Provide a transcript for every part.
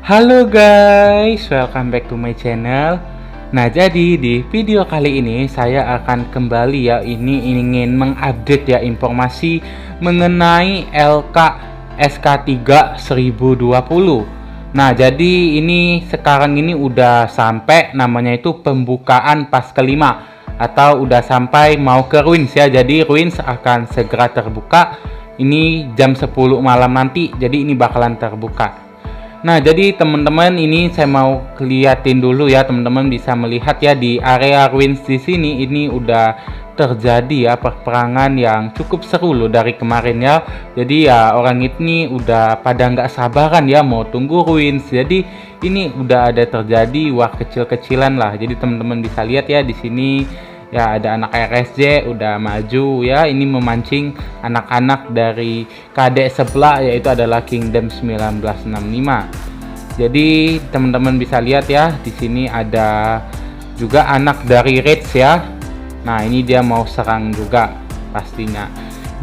Halo guys, welcome back to my channel. Nah, jadi di video kali ini saya akan kembali ya, ini ingin mengupdate ya informasi mengenai LK SK3 1020. Nah, jadi ini sekarang ini udah sampai namanya itu pembukaan pas kelima atau udah sampai mau ke Ruins ya. Jadi Ruins akan segera terbuka. Ini jam 10 malam nanti. Jadi ini bakalan terbuka. Nah, jadi teman-teman ini saya mau liatin dulu ya, teman-teman bisa melihat ya di area Ruins di sini ini udah terjadi ya perperangan yang cukup seru loh dari kemarin ya. Jadi ya orang ini udah pada nggak sabaran ya mau tunggu Ruins. Jadi ini udah ada terjadi war kecil-kecilan lah. Jadi teman-teman bisa lihat ya di sini. Ya, ada anak RSJ udah maju ya, ini memancing anak-anak dari KD sebelah, yaitu adalah Kingdom 1965. Jadi teman-teman bisa lihat ya, di sini ada juga anak dari Rage ya. Nah, ini dia mau serang juga pastinya.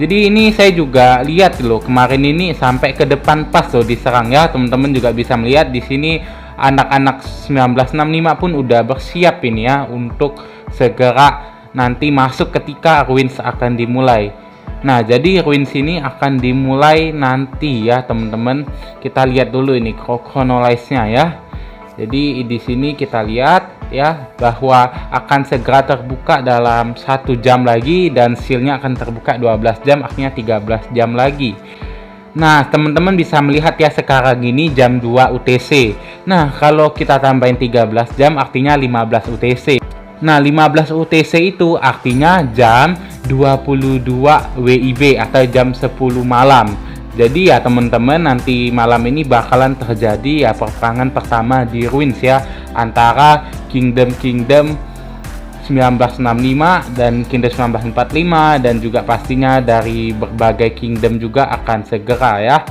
Jadi ini saya juga lihat loh, kemarin ini sampai ke depan pas loh diserang ya. Teman-teman juga bisa melihat di sini anak-anak 1965 pun udah bersiap ini ya untuk segera nanti masuk ketika Ruins akan dimulai. Nah, jadi Ruins ini akan dimulai nanti ya teman-teman. Kita lihat dulu ini kronologisnya ya. Jadi di sini kita lihat ya bahwa akan segera terbuka dalam 1 jam lagi dan sealnya akan terbuka 12 jam, akhirnya 13 jam lagi. Nah, teman-teman bisa melihat ya sekarang ini jam 2 UTC. Nah, kalau kita tambahin 13 jam artinya 15 UTC. Nah, 15 UTC itu artinya jam 22 WIB atau jam 10 malam. Jadi ya teman-teman, nanti malam ini bakalan terjadi ya perperangan pertama di Ruins ya, antara Kingdom 1965 dan Kingdom 1945, dan juga pastinya dari berbagai kingdom juga akan segera ya.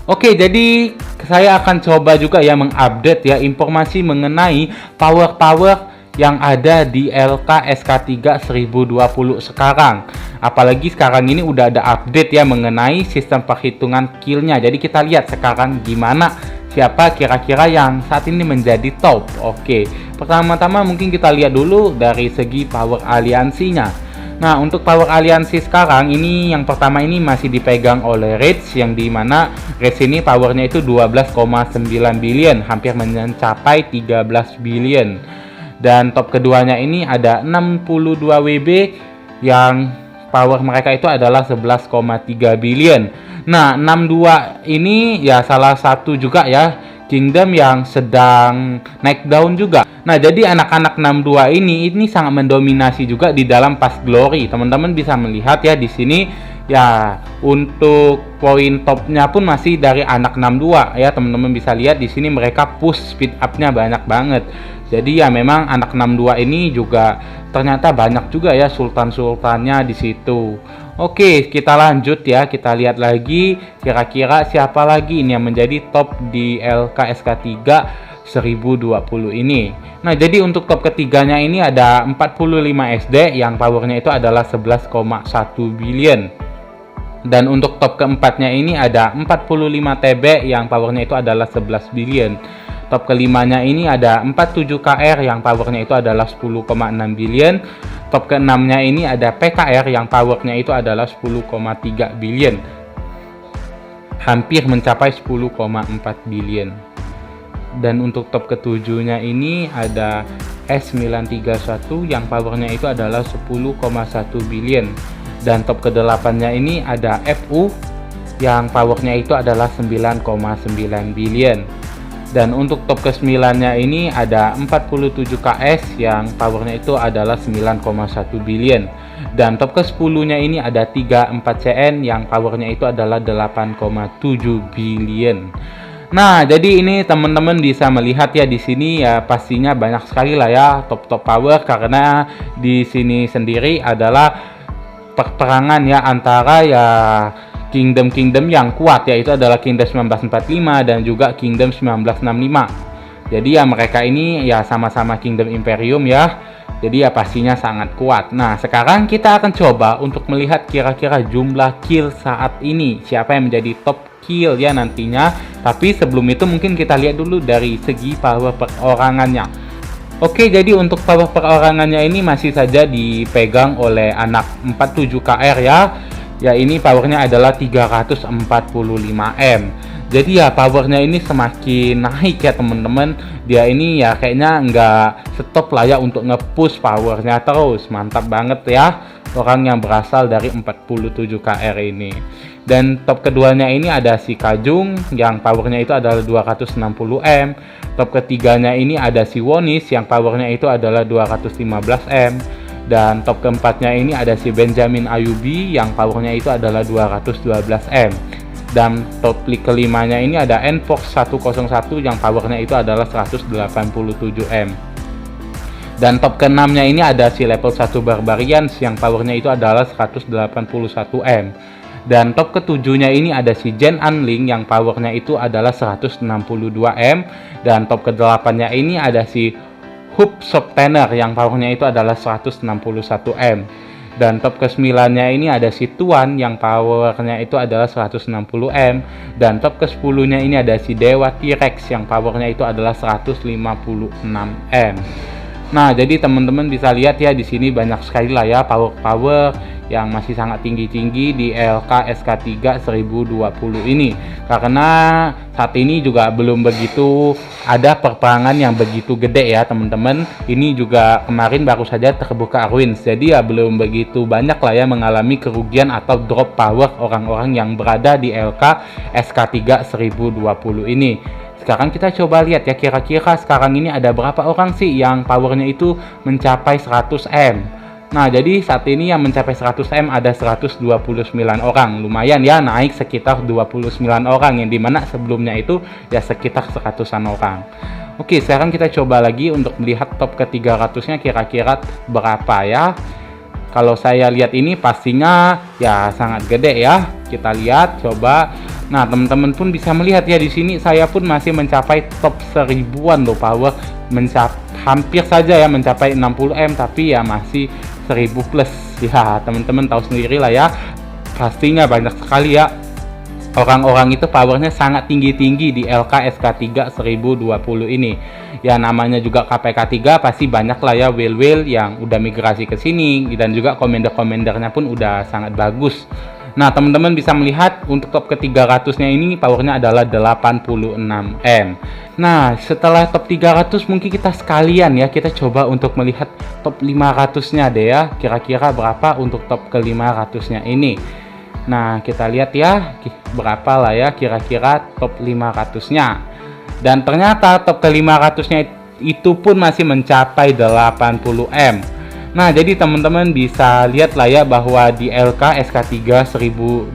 Oke, jadi saya akan coba juga ya mengupdate ya informasi mengenai power-power yang ada di LK SK3 1020 sekarang. Apalagi sekarang ini udah ada update ya mengenai sistem perhitungan killnya. Jadi kita lihat sekarang gimana, siapa kira-kira yang saat ini menjadi top. Oke, pertama-tama mungkin kita lihat dulu dari segi power aliansinya. Nah, untuk power aliansi sekarang ini yang pertama ini masih dipegang oleh Rage, yang dimana Rage ini powernya itu 12,9 billion, hampir mencapai 13 billion. Dan top keduanya ini ada 62 WB yang power mereka itu adalah 11,3 billion. Nah, 62 ini ya salah satu juga ya kingdom yang sedang naik daun juga. Nah, jadi anak-anak 62 ini sangat mendominasi juga di dalam Past Glory. Teman-teman bisa melihat ya di sini ya, untuk poin topnya pun masih dari anak 62 ya. Teman-teman bisa lihat di sini mereka push speed up-nya banyak banget. Jadi ya memang anak 62 ini juga ternyata banyak juga ya sultan-sultannya di situ. Oke, kita lanjut ya. Kita lihat lagi kira-kira siapa lagi ini yang menjadi top di LK SK3 1020 ini. Nah, jadi untuk top ketiganya ini ada 45 SD yang powernya itu adalah 11,1 billion. Dan untuk top keempatnya ini ada 45 TB yang powernya itu adalah 11 billion. Top kelimanya ini ada 47 KR yang powernya itu adalah 10,6 billion. Top keenamnya ini ada PKR yang powernya itu adalah 10,3 billion. Hampir mencapai 10,4 billion. Dan untuk top ketujuhnya ini ada S931 yang powernya itu adalah 10,1 billion. Dan top ke-8-nya ini ada FU yang powernya itu adalah 9,9 billion. Dan untuk top ke-9-nya ini ada 47 KS yang powernya itu adalah 9,1 billion. Dan top ke-10-nya ini ada 34 CN yang powernya itu adalah 8,7 billion. Nah, jadi ini teman-teman bisa melihat ya di sini ya pastinya banyak sekali lah ya top-top power, karena di sini sendiri adalah perperangan ya antara ya kingdom-kingdom yang kuat, yaitu adalah Kingdom 1945 dan juga Kingdom 1965. Jadi ya mereka ini ya sama-sama Kingdom Imperium ya. Jadi ya pastinya sangat kuat. Nah, sekarang kita akan coba untuk melihat kira-kira jumlah kill saat ini. Siapa yang menjadi top kill ya nantinya. Tapi sebelum itu mungkin kita lihat dulu dari segi power perorangannya. Oke, jadi untuk power perorangannya ini masih saja dipegang oleh anak 47KR ya. Ya, ini powernya adalah 345M. Jadi ya powernya ini semakin naik ya teman-teman. Dia ini ya kayaknya nggak stop lah ya untuk nge-push powernya terus. Mantap banget ya orang yang berasal dari 47KR ini. Dan top keduanya ini ada si Kajung yang powernya itu adalah 260M. Top ketiganya ini ada si Wonis yang powernya itu adalah 215M. Dan top keempatnya ini ada si Benjamin Ayubi yang powernya itu adalah 212M. Dan top league kelimanya ini ada Nfox 101 yang powernya itu adalah 187M. Dan top keenamnya ini ada si level 1 Barbarians yang powernya itu adalah 181M. Dan top ketujuhnya ini ada si Jen Anling yang powernya itu adalah 162M. Dan top kedelapannya ini ada si Hoop Subtanner yang powernya itu adalah 161M. Dan top ke-9-nya ini ada si Tuan yang powernya itu adalah 160M. Dan top ke-10-nya ini ada si Dewa T-Rex yang powernya itu adalah 156M. Nah, jadi teman-teman bisa lihat ya di sini banyak sekali lah ya power yang masih sangat tinggi-tinggi di LK SK3 1020 ini. Karena saat ini juga belum begitu ada perperangan yang begitu gede ya teman-teman. Ini juga kemarin baru saja terbuka ruins. Jadi ya belum begitu banyak lah ya mengalami kerugian atau drop power orang-orang yang berada di LK SK3 1020 ini. Sekarang kita coba lihat ya kira-kira sekarang ini ada berapa orang sih yang powernya itu mencapai 100M. Nah, jadi saat ini yang mencapai 100M ada 129 orang. Lumayan ya, naik sekitar 29 orang yang dimana sebelumnya itu ya sekitar 100-an orang. Oke, sekarang kita coba lagi untuk melihat top ke 300-nya kira-kira berapa ya. Kalau saya lihat ini pastinya ya sangat gede ya. Kita lihat coba. Nah, teman-teman pun bisa melihat ya di sini saya pun masih mencapai top 1000-an loh power, hampir saja ya mencapai 60M tapi ya masih 1000 plus. Ya, teman-teman tahu sendiri lah ya. Pastinya banyak sekali ya orang-orang itu powernya sangat tinggi-tinggi di LK SK3 1020 ini. Ya namanya juga KPK 3 pasti banyak lah ya whale-whale yang udah migrasi ke sini dan juga komander-komandernya pun udah sangat bagus. Nah, teman-teman bisa melihat untuk top ke 300-nya ini powernya adalah 86M. Nah, setelah top 300 mungkin kita sekalian ya kita coba untuk melihat top 500-nya deh ya. Kira-kira berapa untuk top ke 500-nya ini. Nah, kita lihat ya berapa lah ya kira-kira top 500-nya. Dan ternyata top ke 500-nya itu pun masih mencapai 80M. Nah, jadi teman-teman bisa lihat lah ya bahwa di LK SK3 1020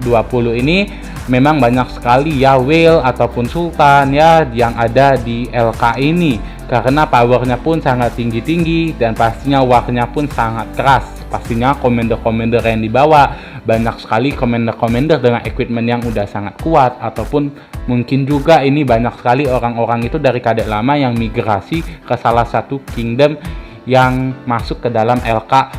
ini memang banyak sekali ya whale ataupun sultan ya yang ada di LK ini. Karena powernya pun sangat tinggi-tinggi dan pastinya warnya pun sangat keras. Pastinya commander-commander yang dibawa banyak sekali commander-commander dengan equipment yang udah sangat kuat, ataupun mungkin juga ini banyak sekali orang-orang itu dari kadek lama yang migrasi ke salah satu kingdom yang masuk ke dalam LK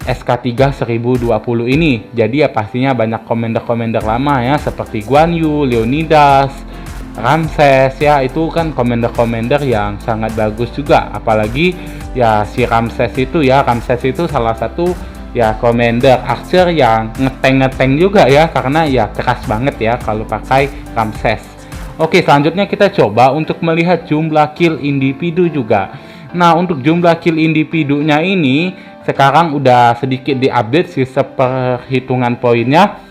SK3 1020 ini. Jadi ya pastinya banyak commander-commander lama ya seperti Guan Yu, Leonidas, Ramses ya, itu kan commander-commander yang sangat bagus juga. Apalagi ya si Ramses itu salah satu ya commander archer yang ngeteng juga ya, karena ya keras banget ya kalau pakai Ramses. Oke, selanjutnya kita coba untuk melihat jumlah kill individu juga. Nah, untuk jumlah kill individunya ini sekarang udah sedikit diupdate sih perhitungan poinnya.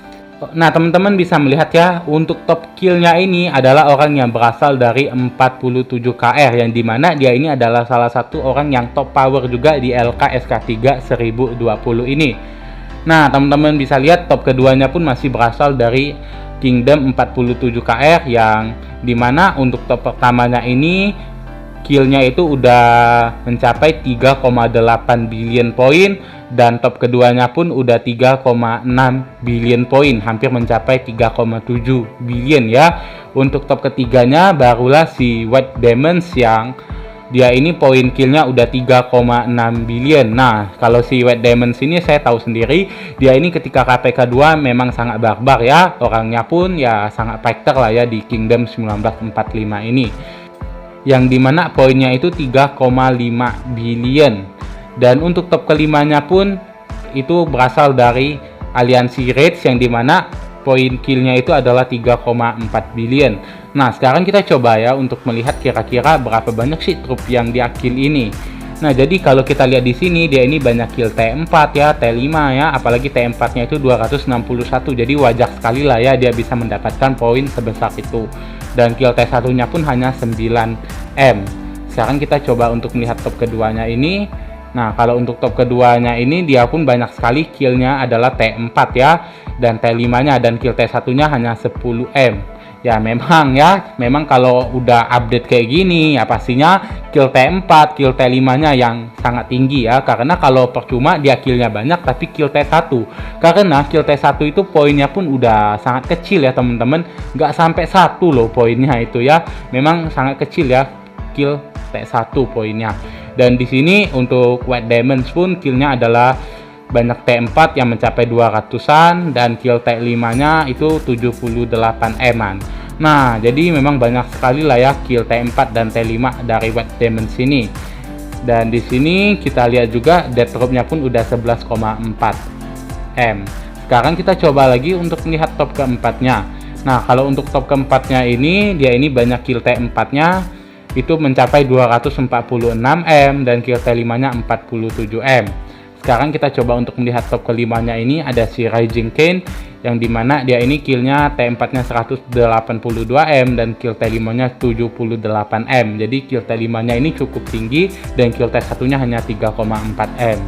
Nah, teman-teman bisa melihat ya untuk top killnya ini adalah orang yang berasal dari 47KR yang dimana dia ini adalah salah satu orang yang top power juga di LK SK3 1020 ini. Nah, teman-teman bisa lihat top keduanya pun masih berasal dari Kingdom 47KR yang dimana untuk top pertamanya ini killnya itu udah mencapai 3,8 billion poin, dan top keduanya pun udah 3,6 billion poin, hampir mencapai 3,7 billion ya. Untuk top ketiganya barulah si White Demons yang dia ini poin killnya udah 3,6 billion. Nah, kalau si White Diamonds ini saya tahu sendiri, dia ini ketika KPK 2 memang sangat barbar ya. Orangnya pun ya sangat fighter lah ya di Kingdom 1945 ini. Yang dimana poinnya itu 3,5 billion. Dan untuk top kelimanya pun itu berasal dari aliansi Raids yang dimana poin killnya itu adalah 3,4 billion. Nah, sekarang kita coba ya untuk melihat kira-kira berapa banyak sih trup yang dia kill ini. Nah, jadi kalau kita lihat di sini dia ini banyak kill T4 ya, T5 ya, apalagi T4-nya itu 261. Jadi wajar sekali lah ya dia bisa mendapatkan poin sebesar itu. Dan kill T1-nya pun hanya 9M. Sekarang kita coba untuk melihat top keduanya ini. Nah, kalau untuk top keduanya ini dia pun banyak sekali killnya adalah T4 ya, dan T5-nya, dan kill T1-nya hanya 10M. Ya memang kalau udah update kayak gini ya pastinya kill T4, kill T5-nya yang sangat tinggi ya, karena kalau percuma dia killnya banyak tapi kill T1, karena kill T1 itu poinnya pun udah sangat kecil ya teman-teman, nggak sampai 1 loh poinnya itu ya, memang sangat kecil ya kill T1 poinnya. Dan di sini untuk White Diamonds pun killnya adalah banyak T4 yang mencapai 200-an, dan kill T5-nya itu 78M-an. Nah, jadi memang banyak sekali lah ya kill T4 dan T5 dari White Diamonds ini. Dan di sini kita lihat juga death drop-nya pun udah 11,4M. Sekarang kita coba lagi untuk melihat top keempatnya. Nah, kalau untuk top keempatnya ini, dia ini banyak kill T4-nya itu mencapai 246M, dan kill T5-nya 47M. Sekarang kita coba untuk melihat top kelimanya ini, ada si Rising Kane yang dimana dia ini killnya T4-nya 182M dan kill T5-nya 78M. Jadi kill T5-nya ini cukup tinggi dan kill T1-nya hanya 3,4M.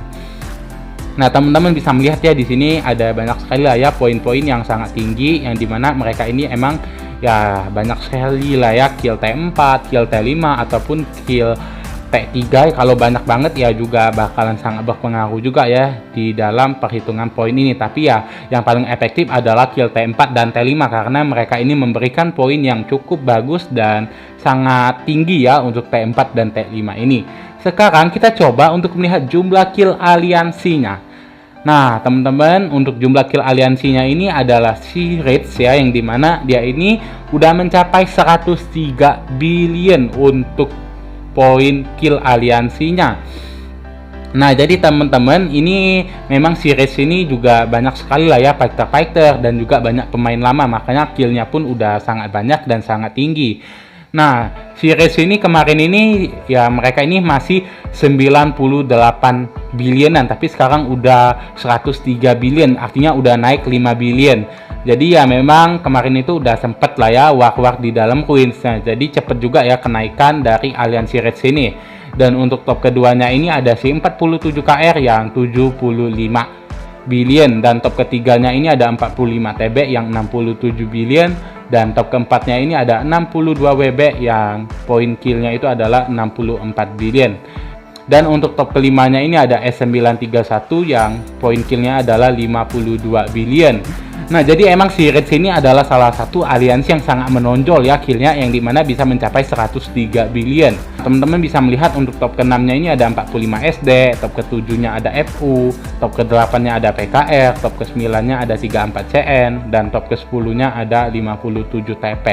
Nah, teman-teman bisa melihat ya di sini ada banyak sekali lah ya poin-poin yang sangat tinggi, yang dimana mereka ini emang ya banyak sekali lah ya kill T4, kill T5 ataupun kill T3. Kalau banyak banget ya juga bakalan sangat berpengaruh juga ya di dalam perhitungan poin ini. Tapi ya yang paling efektif adalah kill T4 dan T5 karena mereka ini memberikan poin yang cukup bagus dan sangat tinggi ya untuk T4 dan T5 ini. Sekarang kita coba untuk melihat jumlah kill aliansinya. Nah, teman-teman, untuk jumlah kill aliansinya ini adalah si Raids ya, yang dimana dia ini udah mencapai 103 billion untuk poin kill aliansinya. Nah, jadi teman-teman, ini memang si Raids ini juga banyak sekali lah ya fighter-fighter dan juga banyak pemain lama, makanya killnya pun udah sangat banyak dan sangat tinggi. Nah, si Raids ini kemarin ini ya mereka ini masih 98 billionan, tapi sekarang udah 103 billion, artinya udah naik 5 billion. Jadi ya memang kemarin itu udah sempet lah ya war-war di dalam Queens. Nah, jadi cepet juga ya kenaikan dari aliansi Raids ini. Dan untuk top keduanya ini ada si 47 KR yang 75 billion, dan top ketiganya ini ada 45 TB yang 67 billion, dan top keempatnya ini ada 62 WB yang poin killnya itu adalah 64 billion. Dan untuk top kelimanya ini ada S931 yang poin killnya adalah 52 billion. Nah, jadi emang si Raids ini adalah salah satu aliansi yang sangat menonjol ya killnya, yang dimana bisa mencapai 103 billion. Teman-teman bisa melihat untuk top ke-6-nya ini ada 45 SD, top ke-7-nya ada FU, top ke-8-nya ada PKR, top ke-9-nya ada 34 CN, dan top ke-10-nya ada 57 TP.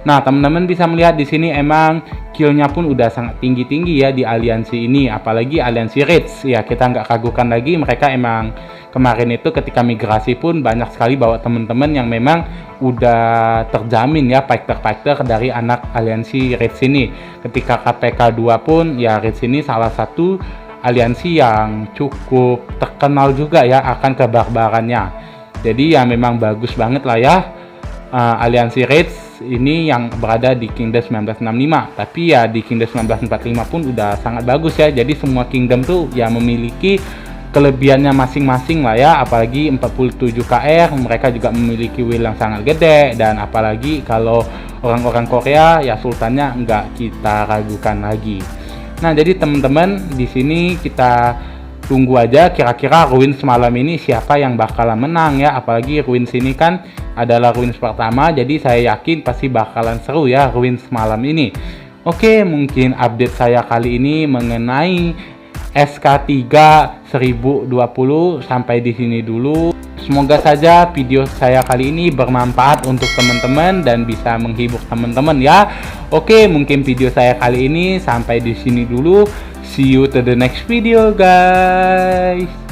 Nah, teman-teman bisa melihat di sini emang killnya pun udah sangat tinggi-tinggi ya di aliansi ini, apalagi aliansi Raids. Ya, kita nggak ragukan lagi, mereka emang kemarin itu ketika migrasi pun banyak sekali bawa teman-teman yang memang udah terjamin ya fighter-fighter dari anak aliansi Raids ini. Ketika KPK 2 pun ya Raids ini salah satu aliansi yang cukup terkenal juga ya akan kebarbarannya. Jadi ya memang bagus banget lah ya aliansi Raids ini yang berada di Kingdom 1965. Tapi ya di Kingdom 1945 pun udah sangat bagus ya. Jadi semua kingdom tuh ya memiliki kelebihannya masing-masing lah ya, apalagi 47 KR mereka juga memiliki wheel yang sangat gede, dan apalagi kalau orang-orang Korea ya sultannya nggak kita ragukan lagi. Nah, jadi teman-teman di sini kita tunggu aja kira-kira Ruins malam ini siapa yang bakalan menang ya, apalagi Ruins ini kan adalah Ruins pertama, jadi saya yakin pasti bakalan seru ya Ruins malam ini. Oke, mungkin update saya kali ini mengenai SK3 1020 sampai di sini dulu. Semoga saja video saya kali ini bermanfaat untuk teman-teman dan bisa menghibur teman-teman ya. Oke, mungkin video saya kali ini sampai di sini dulu. See you to the next video guys.